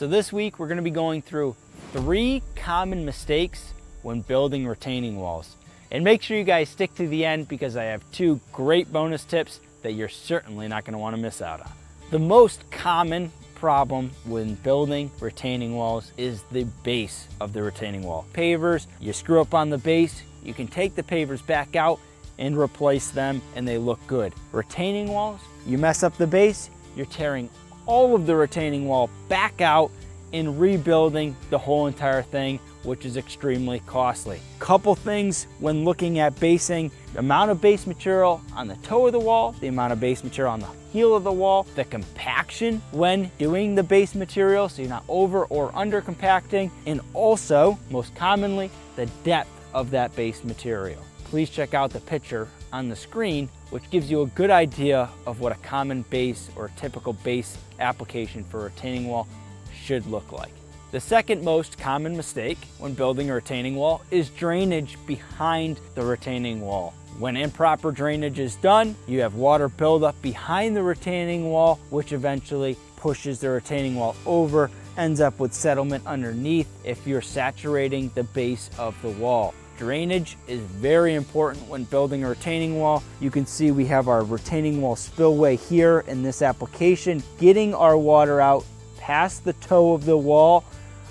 So this week we're going to be going through 3 common mistakes when building retaining walls. And make sure you guys stick to the end because I have 2 great bonus tips that you're certainly not going to want to miss out on. The most common problem when building retaining walls is the base of the retaining wall. Pavers, you screw up on the base, you can take the pavers back out and replace them and they look good. Retaining walls, you mess up the base, you're tearing all of the retaining wall back out and rebuilding the whole entire thing, which is extremely costly. Couple things when looking at basing: the amount of base material on the toe of the wall, the amount of base material on the heel of the wall, the compaction when doing the base material so you're not over or under compacting, and also, most commonly, the depth of that base material. Please check out the picture on the screen, which gives you a good idea of what a common base or typical base application for a retaining wall should look like. The second most common mistake when building a retaining wall is drainage behind the retaining wall. When improper drainage is done, you have water buildup behind the retaining wall, which eventually pushes the retaining wall over, ends up with settlement underneath if you're saturating the base of the wall. Drainage is very important when building a retaining wall. You can see we have our retaining wall spillway here in this application, getting our water out past the toe of the wall,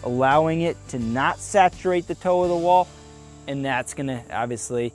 allowing it to not saturate the toe of the wall, and that's going to obviously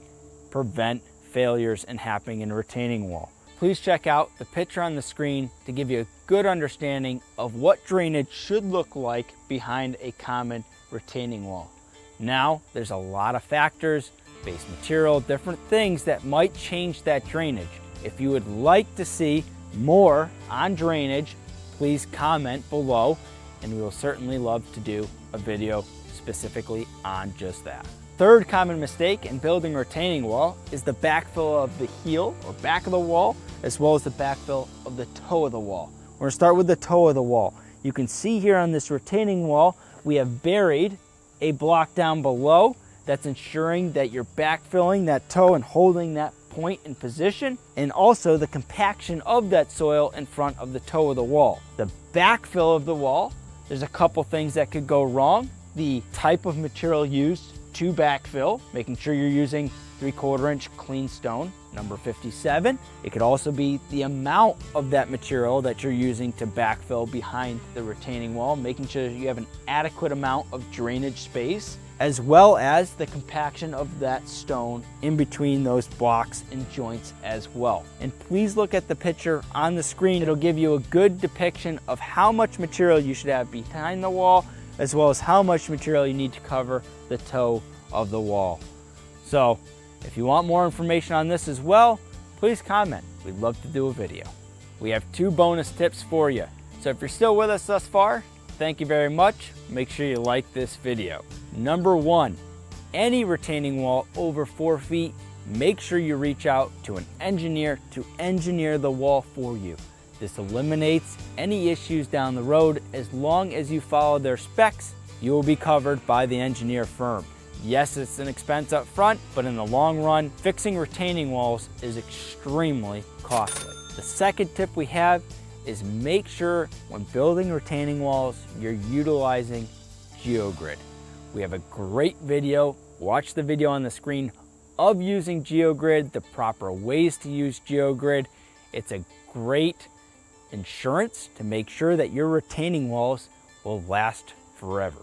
prevent failures in happening in a retaining wall. Please check out the picture on the screen to give you a good understanding of what drainage should look like behind a common retaining wall. Now, there's a lot of factors, base material, different things that might change that drainage. If you would like to see more on drainage, please comment below, and we will certainly love to do a video specifically on just that. Third common mistake in building a retaining wall is the backfill of the heel or back of the wall, as well as the backfill of the toe of the wall. We're going to start with the toe of the wall. You can see here on this retaining wall, we have buried a block down below. That's ensuring that you're backfilling that toe and holding that point in position, and also the compaction of that soil in front of the toe of the wall. The backfill of the wall, there's a couple things that could go wrong. The type of material used to backfill, making sure you're using 3/4 inch clean stone, number 57. It could also be the amount of that material that you're using to backfill behind the retaining wall, making sure you have an adequate amount of drainage space, as well as the compaction of that stone in between those blocks and joints as well. And please look at the picture on the screen. It'll give you a good depiction of how much material you should have behind the wall, as well as how much material you need to cover the toe of the wall. So if you want more information on this as well, please comment. We'd love to do a video. We have 2 bonus tips for you. So if you're still with us thus far, thank you very much. Make sure you like this video. Number 1, any retaining wall over 4 feet, make sure you reach out to an engineer to engineer the wall for you. This eliminates any issues down the road. As long as you follow their specs, you will be covered by the engineer firm. Yes, it's an expense up front, but in the long run, fixing retaining walls is extremely costly. The second tip we have is make sure when building retaining walls, you're utilizing GeoGrid. We have a great video. Watch the video on the screen of using GeoGrid, the proper ways to use GeoGrid. It's a great insurance to make sure that your retaining walls will last forever.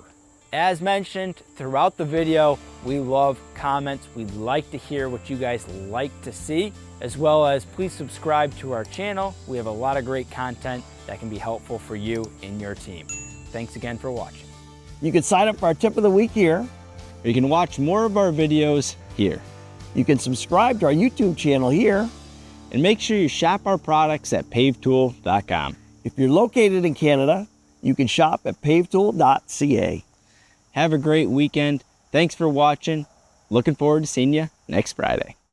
As mentioned throughout the video, we love comments. We'd like to hear what you guys like to see, as well as please subscribe to our channel. We have a lot of great content that can be helpful for you and your team. Thanks again for watching. You can sign up for our tip of the week here, or you can watch more of our videos here. You can subscribe to our YouTube channel here, and make sure you shop our products at pavetool.com. If you're located in Canada, you can shop at pavetool.ca. Have a great weekend. Thanks for watching. Looking forward to seeing you next Friday.